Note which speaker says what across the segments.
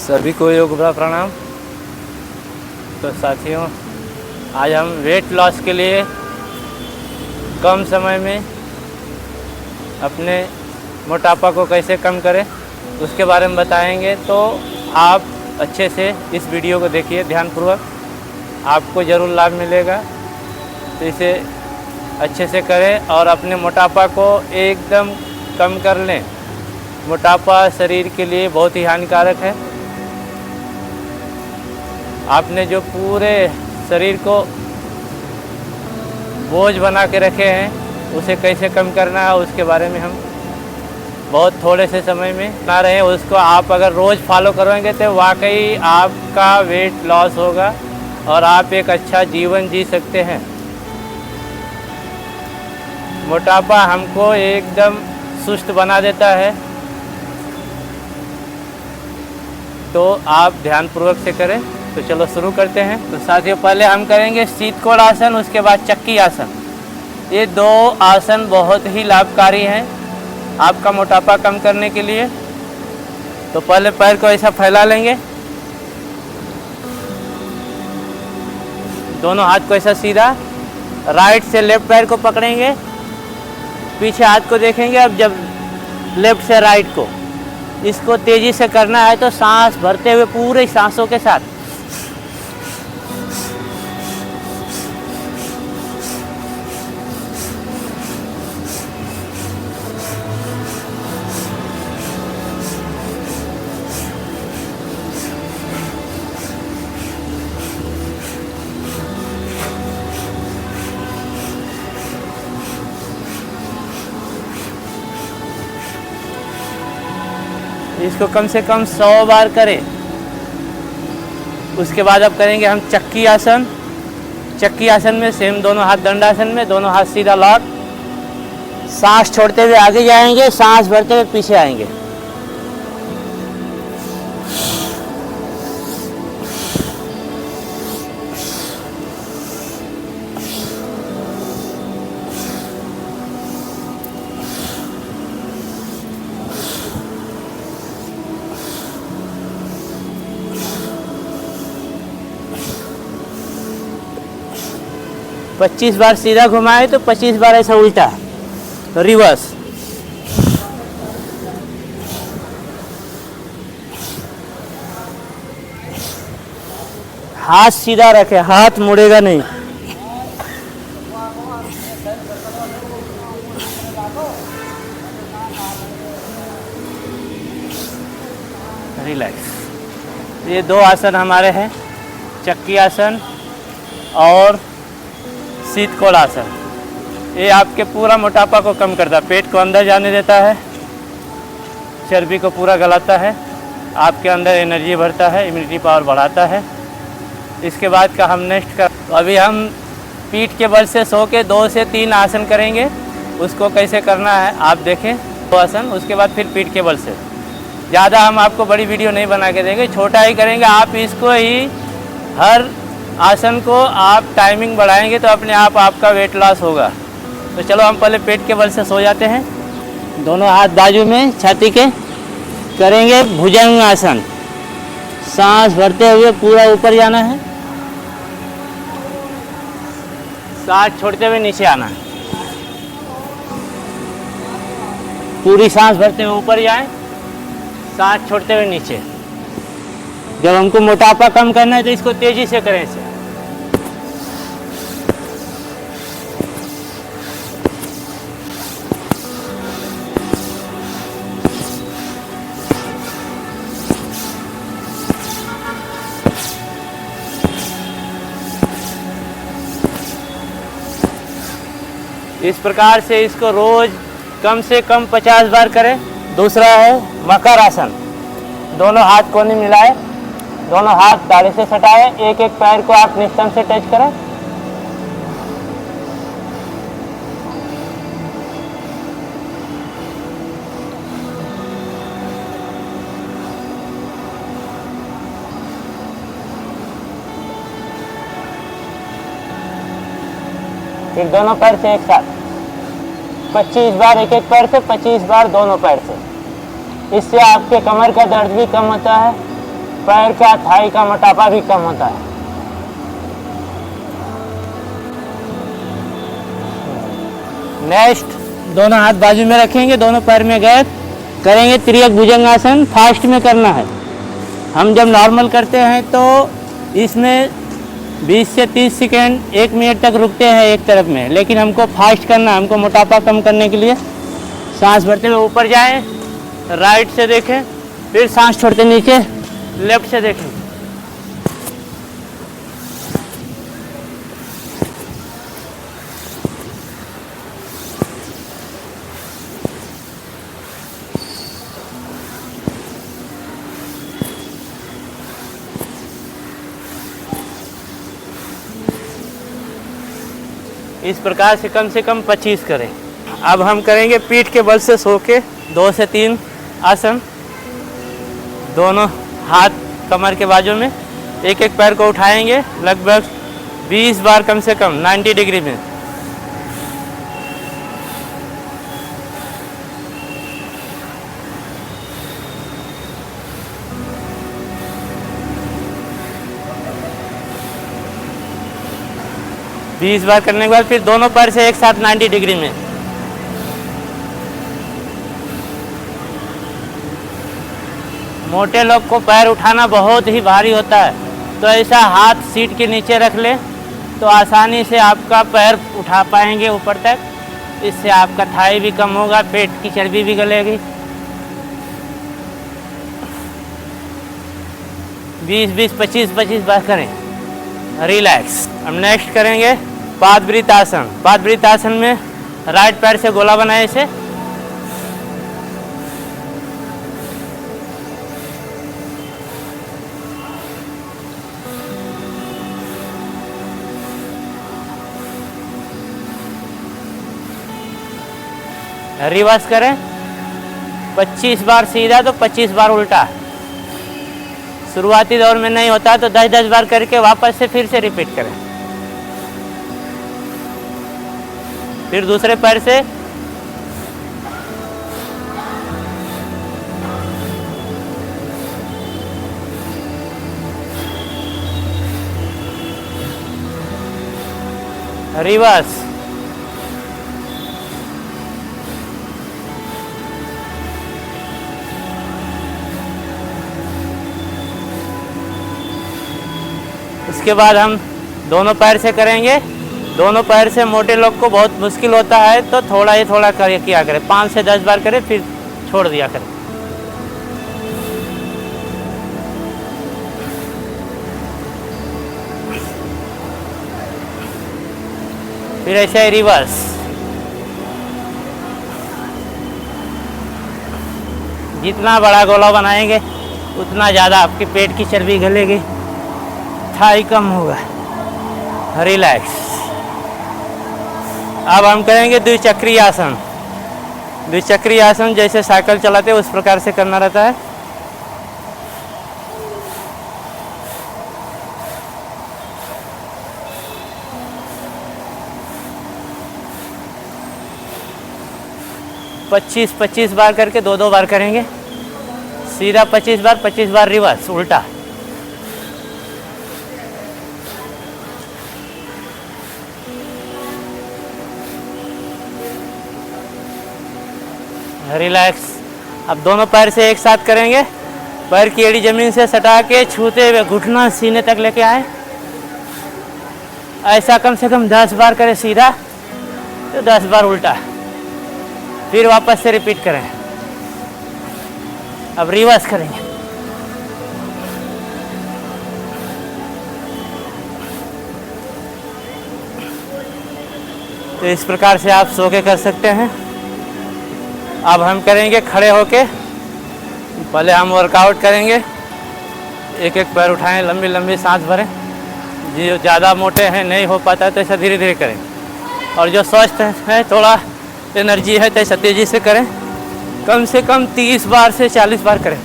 Speaker 1: सभी को योग प्रणाम। तो साथियों, आज हम वेट लॉस के लिए कम समय में अपने मोटापा को कैसे कम करें उसके बारे में बताएंगे। तो आप अच्छे से इस वीडियो को देखिए ध्यानपूर्वक, आपको ज़रूर लाभ मिलेगा। तो इसे अच्छे से करें और अपने मोटापा को एकदम कम कर लें। मोटापा शरीर के लिए बहुत ही हानिकारक है। आपने जो पूरे शरीर को बोझ बना के रखे हैं उसे कैसे कम करना है उसके बारे में हम बहुत थोड़े से समय में बना रहे हैं। उसको आप अगर रोज़ फॉलो करेंगे तो वाकई आपका वेट लॉस होगा और आप एक अच्छा जीवन जी सकते हैं। मोटापा हमको एकदम सुस्त बना देता है, तो आप ध्यानपूर्वक से करें। तो चलो शुरू करते हैं। तो साथियों, पहले हम करेंगे शीतकोण आसन, उसके बाद चक्की आसन। ये दो आसन बहुत ही लाभकारी हैं आपका मोटापा कम करने के लिए। तो पहले पैर को ऐसा फैला लेंगे, दोनों हाथ को ऐसा सीधा, राइट से लेफ्ट पैर को पकड़ेंगे, पीछे हाथ को देखेंगे। अब जब लेफ्ट से राइट को इसको तेज़ी से करना है तो सांस भरते हुए पूरे सांसों के साथ इसको कम से कम 100 बार करें। उसके बाद अब करेंगे हम चक्की आसन। चक्की आसन में सेम दोनों हाथ दंडासन में, दोनों हाथ सीधा लॉक, सांस छोड़ते हुए आगे जाएंगे, सांस भरते हुए पीछे आएंगे। पच्चीस बार सीधा घुमाए तो 25 बार ऐसा उल्टा, तो रिवर्स। हाथ सीधा रखे, हाथ मुड़ेगा नहीं। रिलैक्स। ये दो आसन हमारे हैं, चक्की आसन और शीतकोण आसन। ये आपके पूरा मोटापा को कम करता है, पेट को अंदर जाने देता है, चर्बी को पूरा गलाता है, आपके अंदर एनर्जी भरता है, इम्यूनिटी पावर बढ़ाता है। इसके बाद का हम नेक्स्ट का, अभी हम पीठ के बल से सो के 2 से 3 आसन करेंगे। उसको कैसे करना है आप देखें। 2 आसन, उसके बाद फिर पीठ के बल से। ज़्यादा हम आपको बड़ी वीडियो नहीं बना के देंगे, छोटा ही करेंगे। आप इसको ही हर आसन को आप टाइमिंग बढ़ाएंगे तो अपने आप आपका वेट लॉस होगा। तो चलो हम पहले पेट के बल से सो जाते हैं। दोनों हाथ बाजू में छाती के करेंगे भुजंग आसन। सांस भरते हुए पूरा ऊपर जाना है, सांस छोड़ते हुए नीचे आना है। पूरी सांस भरते हुए ऊपर जाए, सांस छोड़ते हुए नीचे। जब हमको मोटापा कम करना है तो इसको तेजी से करें। इसे इस प्रकार से इसको रोज कम से कम 50 बार करें। दूसरा है मकर आसन। दोनों हाथ कोने मिलाए, दोनों हाथ दाढ़ी से सटाए, एक एक पैर को आप निस्तन से टच करें। फिर दोनों पैर से एक साथ 25 बार एक एक पैर से, 25 बार दोनों पैर से। इससे आपके कमर का दर्द भी कम होता है, पैर का थाई का मोटापा भी कम होता है। नेक्स्ट, दोनों हाथ बाजू में रखेंगे, दोनों पैर में गैप करेंगे। त्रियक भुजंगासन फास्ट में करना है। हम जब नॉर्मल करते हैं तो इसमें 20 से 30 सेकेंड 1 मिनट तक रुकते हैं एक तरफ में, लेकिन हमको फास्ट करना है। हमको मोटापा कम करने के लिए सांस भरते हुए ऊपर जाएं, राइट से देखें, फिर सांस छोड़ते नीचे लेफ्ट से देखें। इस प्रकार से कम 25 करें। अब हम करेंगे पीठ के बल से सो के 2 से 3 आसन। दोनों हाथ कमर के बाजू में, एक एक पैर को उठाएंगे लगभग 20 बार कम से कम 90 डिग्री में। बीस बार करने के बाद फिर दोनों पैर से एक साथ 90 डिग्री में। मोटे लोग को पैर उठाना बहुत ही भारी होता है, तो ऐसा हाथ सीट के नीचे रख ले तो आसानी से आपका पैर उठा पाएंगे ऊपर तक। इससे आपका थाई भी कम होगा, पेट की चर्बी भी गलेगी। 20-25 बार करें, रिलैक्स। हम नेक्स्ट करेंगे पादवृत्तासन। पादवृत्तासन में राइट पैर से गोला बनाए इसे, रिवर्स करें। 25 बार सीधा तो 25 बार उल्टा। शुरुआती दौर में नहीं होता तो 10-10 बार करके वापस से फिर से रिपीट करें। फिर दूसरे पैर से रिवर्स। उसके बाद हम दोनों पैर से करेंगे। दोनों पैर से मोटे लोग को बहुत मुश्किल होता है, तो थोड़ा ही थोड़ा किया करें। 5 से 10 बार करें फिर छोड़ दिया करें। फिर ऐसे ही रिवर्स। जितना बड़ा गोला बनाएंगे उतना ज़्यादा आपके पेट की चर्बी गलेगी, थाई कम होगा। रिलैक्स। अब हम करेंगे द्विचक्रीय आसन। द्विचक्रीय आसन जैसे साइकिल चलाते हैं उस प्रकार से करना रहता है। पच्चीस बार करके 2-2 बार करेंगे। सीधा 25 बार रिवर्स उल्टा। रिलैक्स। अब दोनों पैर से एक साथ करेंगे। पैर की एड़ी जमीन से सटा के छूते हुए घुटना सीने तक लेके आए। ऐसा कम से कम 10 बार करें सीधा तो 10 बार उल्टा। फिर वापस से रिपीट करें। अब रिवर्स करेंगे। तो इस प्रकार से आप सो के कर सकते हैं। अब हम करेंगे खड़े होके। पहले हम वर्कआउट करेंगे। एक एक पैर उठाएं, लंबी लंबी सांस भरें। जो ज़्यादा मोटे हैं नहीं हो पाता तो ऐसा धीरे धीरे करें, और जो स्वस्थ है थोड़ा एनर्जी है तो ऐसा तेज़ी से करें। कम से कम 30 बार से 40 बार करें।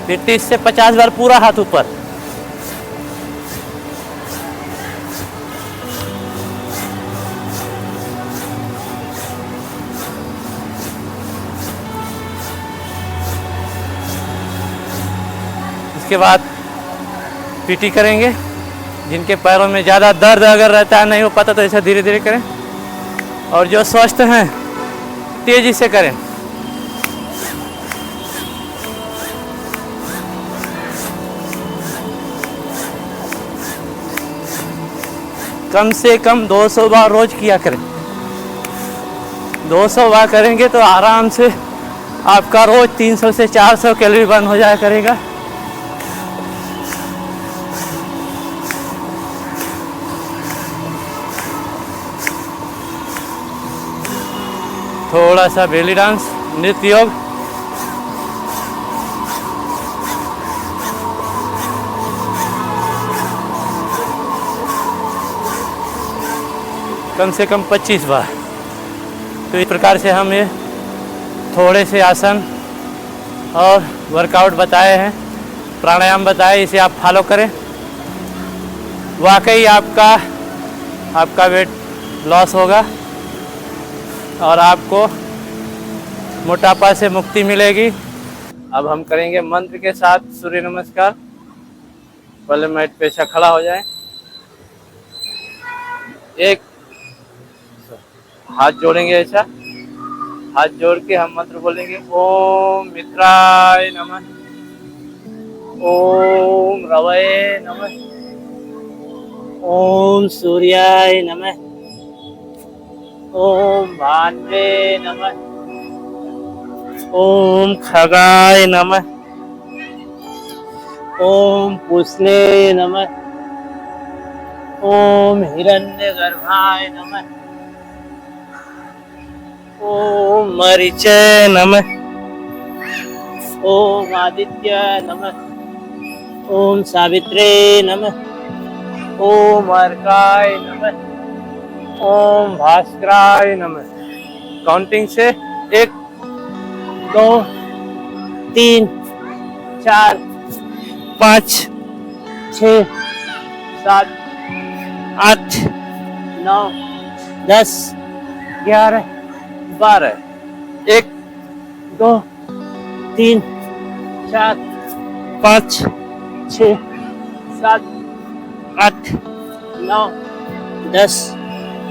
Speaker 1: फिर 30 से 50 बार पूरा हाथ ऊपर। उसके बाद पीटी करेंगे। जिनके पैरों में ज़्यादा दर्द अगर रहता है, नहीं हो पाता, तो ऐसा धीरे धीरे करें। और जो स्वस्थ हैं तेज़ी से करें। कम से कम 200 बार रोज किया करें। 200 बार करेंगे तो आराम से आपका रोज 300 से 400 कैलोरी बर्न हो जाया करेगा। थोड़ा सा बेली डांस, नृत्य योग। कम से कम 25 बार। तो इस प्रकार से हम ये थोड़े से आसन और वर्कआउट बताए हैं, प्राणायाम बताए, इसे आप फॉलो करें। वाकई आपका वेट लॉस होगा और आपको मोटापा से मुक्ति मिलेगी। अब हम करेंगे मंत्र के साथ सूर्य नमस्कार। पहले मैट पे ऐसा खड़ा हो जाए, एक हाथ जोड़ेंगे, ऐसा हाथ जोड़ के हम मंत्र बोलेंगे। ओम मित्राय नमः, ओम रवये नमः, ओम सूर्याय नमः, ओम भान्वे नमः, ओम खगाय नमः, ओम पुष्णे नमः, ओम हिरण्यगर्भाय नमः, ओम मरीचे नमः, ओम आदित्य नमः, ओम सावित्रे नमः, ओम अर्काय नमः, ओम भास्कराय नमः। काउंटिंग से 1 2 3 4 5 6 7 8 9 10 11 12। 1 2 3 4 5 6 7 8 9 10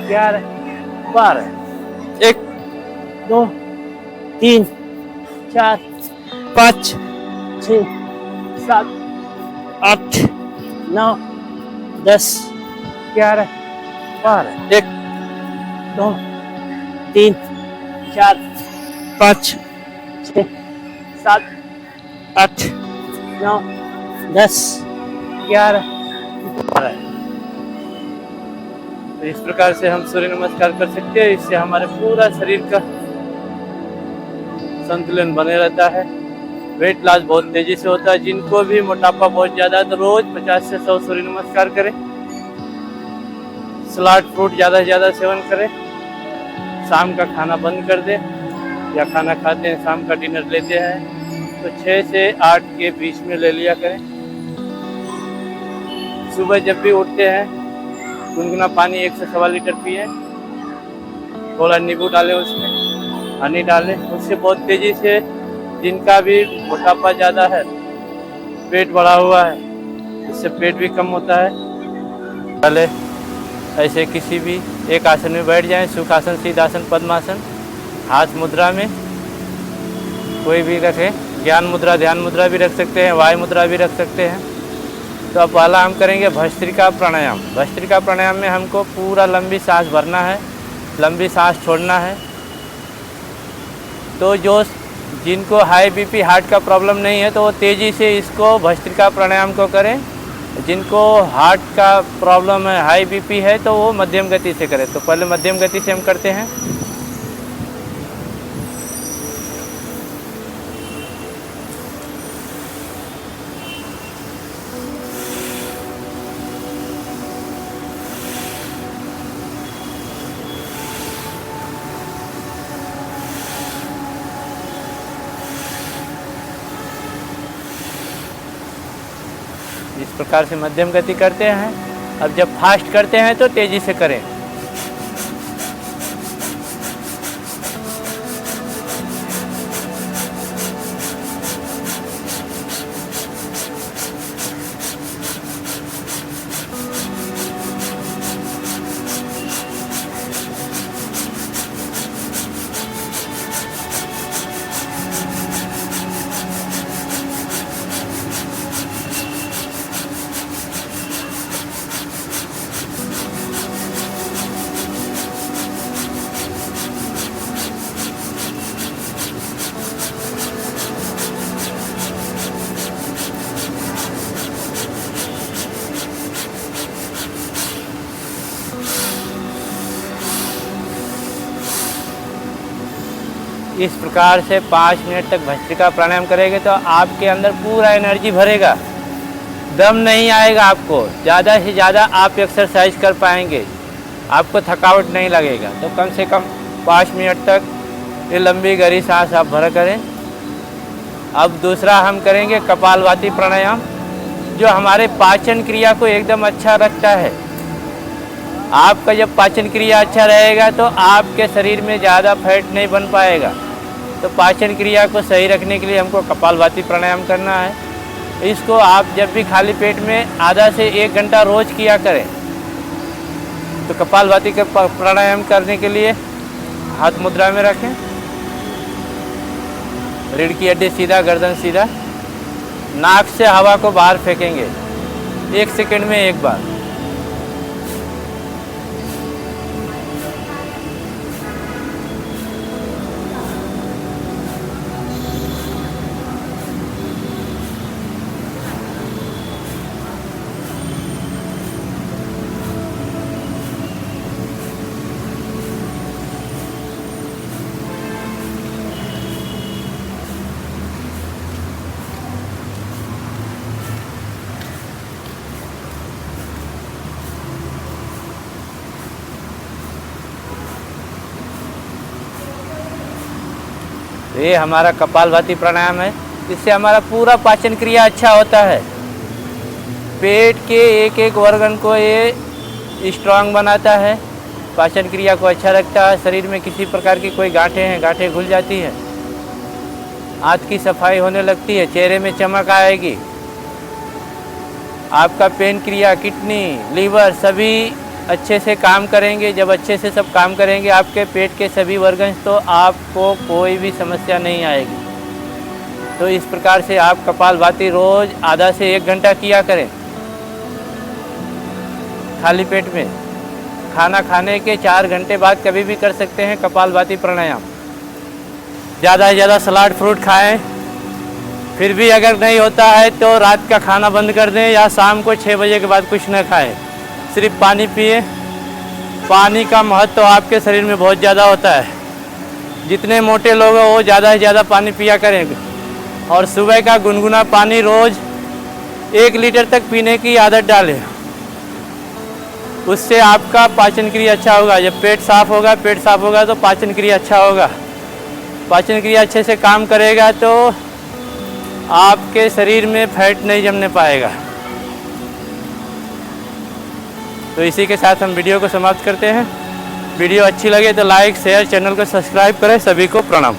Speaker 1: 11 12। 1 2 3 4 5 6 7 8 9 10 11 12। 1 2 3 4 5 6 7 8 9 10 11 12। तो इस प्रकार से हम सूर्य नमस्कार कर सकते हैं। इससे हमारे पूरा शरीर का संतुलन बने रहता है। वेट लॉस बहुत तेजी से होता है। जिनको भी मोटापा बहुत ज़्यादा है तो रोज 50 से 100 सूर्य नमस्कार करें। सलाद फ्रूट ज़्यादा से ज़्यादा सेवन करें। शाम का खाना बंद कर दें, या खाना खाते हैं शाम का डिनर लेते हैं तो 6 से 8 के बीच में ले लिया करें। सुबह जब भी उठते हैं गुनगुना पानी 1 से 1.25 लीटर पिए। थोड़ा नींबू डालें, उसमें हनी डालें। उससे बहुत तेज़ी से जिनका भी मोटापा ज़्यादा है, पेट बढ़ा हुआ है, इससे पेट भी कम होता है। पहले ऐसे किसी भी एक आसन में बैठ जाएं, सुखासन, सीधासन, पद्मासन। हाथ मुद्रा में कोई भी रखें। ज्ञान मुद्रा, ध्यान मुद्रा भी रख सकते हैं, वायु मुद्रा भी रख सकते हैं। तो अब पहला हम करेंगे भस्त्रिका प्राणायाम। भस्त्रिका प्राणायाम में हमको पूरा लंबी सांस भरना है, लंबी सांस छोड़ना है। तो जो जिनको हाई बीपी, हार्ट का प्रॉब्लम नहीं है तो वो तेज़ी से इसको भस्त्रिका प्राणायाम को करें। जिनको हार्ट का प्रॉब्लम है, हाई बीपी है, तो वो मध्यम गति से करें। तो पहले मध्यम गति से हम करते हैं। इस प्रकार से मध्यम गति करते हैं। अब जब फास्ट करते हैं तो तेज़ी से करें। इस प्रकार से 5 मिनट तक भस्त्रिका प्राणायाम करेंगे तो आपके अंदर पूरा एनर्जी भरेगा, दम नहीं आएगा आपको, ज़्यादा से ज़्यादा आप एक्सरसाइज कर पाएंगे, आपको थकावट नहीं लगेगा। तो कम से कम 5 मिनट तक ये लंबी गहरी सांस आप भरा करें। अब दूसरा हम करेंगे कपालभाति प्राणायाम, जो हमारे पाचन क्रिया को एकदम अच्छा रखता है। आपका जब पाचन क्रिया अच्छा रहेगा तो आपके शरीर में ज़्यादा फैट नहीं बन पाएगा। तो पाचन क्रिया को सही रखने के लिए हमको कपालभाति प्राणायाम करना है। इसको आप जब भी खाली पेट में आधा से 1 घंटा रोज़ किया करें। तो कपालभाति के प्राणायाम करने के लिए हाथ मुद्रा में रखें, रीढ़ की हड्डी सीधा, गर्दन सीधा, नाक से हवा को बाहर फेंकेंगे 1 सेकंड में 1 बार। ये हमारा कपालभाति प्राणायाम है। इससे हमारा पूरा पाचन क्रिया अच्छा होता है। पेट के एक एक ऑर्गन को ये स्ट्रांग बनाता है, पाचन क्रिया को अच्छा रखता है। शरीर में किसी प्रकार की कोई गांठें हैं, गांठें घुल जाती हैं, आंत की सफाई होने लगती है, चेहरे में चमक आएगी। आपका पेन क्रिया, किडनी, लीवर सभी अच्छे से काम करेंगे। जब अच्छे से सब काम करेंगे आपके पेट के सभी ऑर्गन्स, तो आपको कोई भी समस्या नहीं आएगी। तो इस प्रकार से आप कपालभाति रोज़ आधा से 1 घंटा किया करें खाली पेट में। खाना खाने के 4 घंटे बाद कभी भी कर सकते हैं कपालभाति प्राणायाम। ज़्यादा से ज़्यादा सलाद फ्रूट खाएं। फिर भी अगर नहीं होता है तो रात का खाना बंद कर दें या शाम को 6 बजे के बाद कुछ न खाएं, सिर्फ पानी पिए। पानी का महत्व तो आपके शरीर में बहुत ज़्यादा होता है। जितने मोटे लोग हैं वो ज़्यादा से ज़्यादा पानी पिया करेंगे। और सुबह का गुनगुना पानी रोज़ 1 लीटर तक पीने की आदत डालें। उससे आपका पाचन क्रिया अच्छा होगा। जब पेट साफ होगा तो पाचन क्रिया अच्छा होगा। पाचन क्रिया अच्छे से काम करेगा तो आपके शरीर में फैट नहीं जमने पाएगा। तो इसी के साथ हम वीडियो को समाप्त करते हैं। वीडियो अच्छी लगे तो लाइक, शेयर, चैनल को सब्सक्राइब करें। सभी को प्रणाम।